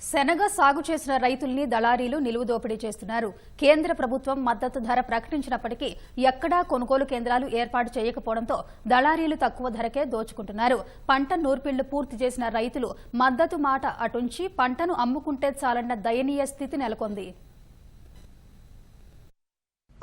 శనగ సాగు చేసిన రైతుల్ని దళారీలు నిలువు దోపిడీ చేస్తున్నారు. కేంద్ర ప్రభుత్వం మద్దతు ధర ప్రకటించినప్పటికీ ఎక్కడా కొనుగోలు కేంద్రాలు ఏర్పాటు చేయకపోవడంతో దళారీలు తక్కువ ధరకే దోచుకుంటున్నారు. పంట నూర్పిళ్లు పూర్తి చేసిన రైతులు మద్దతు మాట అటుంచి పంటను అమ్ముకుంటే చాలన్న దయనీయ స్థితి నెలకొంది.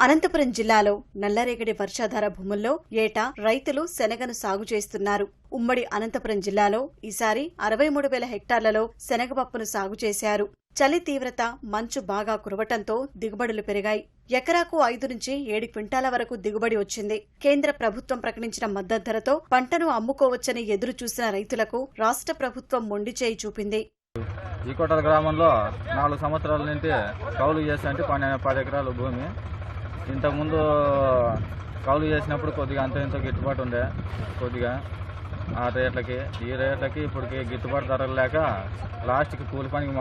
అనంతపురం జిల్లాలో నల్లరేగడి వర్షాధార భూముల్లో ఏటా రైతులు శనగను సాగు చేస్తున్నారు. ఉమ్మడి అనంతపురం జిల్లాలో ఈసారి 63,000 హెక్టార్లలో శనగపప్పును సాగు చేశారు. చలి తీవ్రత, మంచు బాగా కురవటంతో దిగుబడులు పెరిగాయి. ఎకరాకు 5 నుంచి 7 క్వింటాల వరకు దిగుబడి వచ్చింది. కేంద్ర ప్రభుత్వం ప్రకటించిన మద్దతు ధరతో పంటను అమ్ముకోవచ్చని ఎదురు చూసిన రైతులకు రాష్ట్ర ప్రభుత్వం మొండిచేయి చూపింది. ఈకోటల గ్రామంలో 4 సంవత్సరాల నుండి కౌలు చేస్తే 10 ఎకరాల భూమి. ఇంతకుముందు కౌలు చేసినప్పుడు కొద్దిగా అంత ఇంత గిట్టుబాటు ఉండే, కొద్దిగా ఆ రేట్లకి ఈ రేట్లకి ఇప్పటికి గిట్టుబాటు ధరలు లేక లాస్ట్కి కూలి పనికి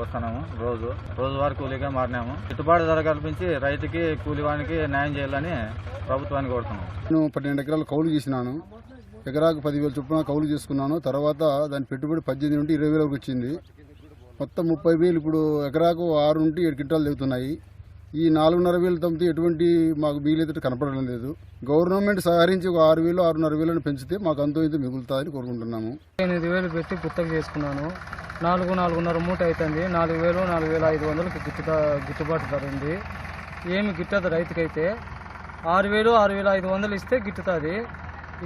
వస్తున్నాము. రోజువారీ కూలీగా మారినాము. గిట్టుబాటు ధర కల్పించి రైతుకి కూలివానికి న్యాయం చేయాలని ప్రభుత్వాన్ని కోరుతున్నాము. నేను 12 ఎకరాలు కౌలు చేసినాను. ఎకరాకు 10,000 చొప్పున కౌలు చేసుకున్నాను. తర్వాత దాని పెట్టుబడి 18 నుండి 20,000 వరకు వచ్చింది. మొత్తం 30,000. ఇప్పుడు ఎకరాకు 6 నుండి 7 క్వింటాలు దిగుతున్నాయి. ఈ 4,500 తప్పితే ఎటువంటి మాకు బియ్యలు కనపడడం లేదు. గవర్నమెంట్ సహకరించి ఒక 6,000, 6,500 పెంచితే మాకు అంతో ఇంత మిగులుతుందని కోరుకుంటున్నాము. 8,000 పెట్టి పుత్తక చేసుకున్నాను. 4,500 మూట అవుతుంది. 4,000, 4,500కి గిట్టుబాటు ధర ఉంది. ఏమి గిట్టదు రైతుకైతే. 6,000, 6,500 ఇస్తే గిట్టుతుంది.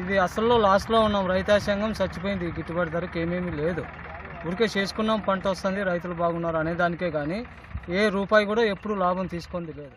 ఇది అసలు లాస్ట్లో ఉన్నాం. రైతాంగం చచ్చిపోయింది. గిట్టుబాటు ధరకి ఏమేమీ లేదు. ఊరికే చేసుకున్నాం, పంట వస్తుంది, రైతులు బాగున్నారు అనే దానికే కానీ ఏ రూపాయి కూడా ఎప్పుడు లాభం తీసుకుంది లేదు.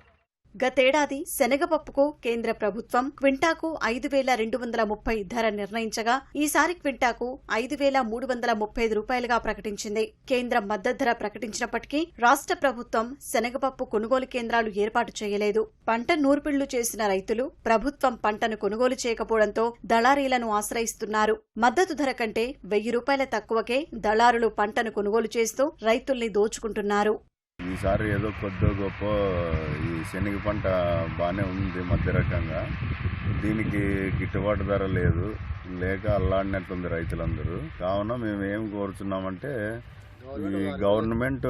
గతేడాది శనగపప్పుకు కేంద్ర ప్రభుత్వం క్వింటాకు 5,230 ధర నిర్ణయించగా ఈసారి క్వింటాకు 5,335 రూపాయలుగా ప్రకటించింది. కేంద్ర మద్దతు ధర ప్రకటించినప్పటికీ రాష్ట్ర ప్రభుత్వం శనగపప్పు కొనుగోలు కేంద్రాలు ఏర్పాటు చేయలేదు. పంట నూర్పిళ్లు చేసిన రైతులు ప్రభుత్వం పంటను కొనుగోలు చేయకపోవడంతో దళారీలను ఆశ్రయిస్తున్నారు. మద్దతు ధర కంటే 1,000 రూపాయల తక్కువకే దళారులు పంటను కొనుగోలు చేస్తూ రైతుల్ని దోచుకుంటున్నారు. ఈసారి ఏదో కొద్ది గొప్ప ఈ శనగ పంట బాగానే ఉంది, మధ్య రకంగా. దీనికి గిట్టుబాటు ధర లేదు, లేక అల్లాడినట్లుంది రైతులందరూ. కావున మేము ఏం కోరుచున్నామంటే ఈ గవర్నమెంట్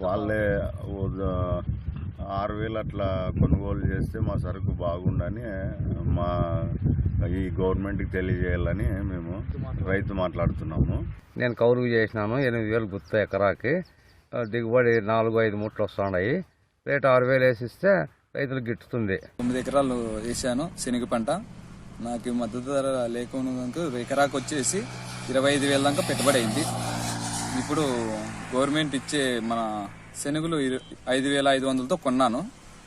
వాళ్ళే 6,000 అట్లా కొనుగోలు చేస్తే మా సరుకు బాగుండని మా ఈ గవర్నమెంట్కి తెలియజేయాలని మేము రైతు మాట్లాడుతున్నాము. నేను కౌలుకు చేసినాను. 8,000 గుత్త ఎకరాకి. దిగుబడి 4-5 మూటలు వస్తున్నాయి. రేటు 6,000 వేసిస్తే రైతులకు గిట్టుతుంది. 9 ఎకరాలు వేసాను శనగ పంట. నాకు మద్దతు ధర లేకుండా ఎకరాకు వచ్చేసి 25,000 దాకా పెట్టుబడి అయింది. ఇప్పుడు గవర్నమెంట్ ఇచ్చే మన శనగలు 5,500తో కొన్నాను.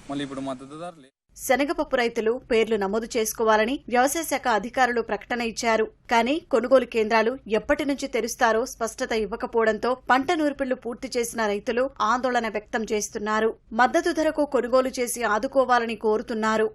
మళ్ళీ ఇప్పుడు మద్దతు ధర శనగపప్పు రైతులు పేర్లు నమోదు చేసుకోవాలని వ్యవసాయ శాఖ అధికారులు ప్రకటన ఇచ్చారు. కానీ కొనుగోలు కేంద్రాలు ఎప్పటి నుంచి తెరుస్తారో స్పష్టత ఇవ్వకపోవడంతో పంట నూర్పిళ్లు పూర్తి చేసిన రైతులు ఆందోళన వ్యక్తం చేస్తున్నారు. మద్దతు ధరకు కొనుగోలు చేసి ఆదుకోవాలని కోరుతున్నారు.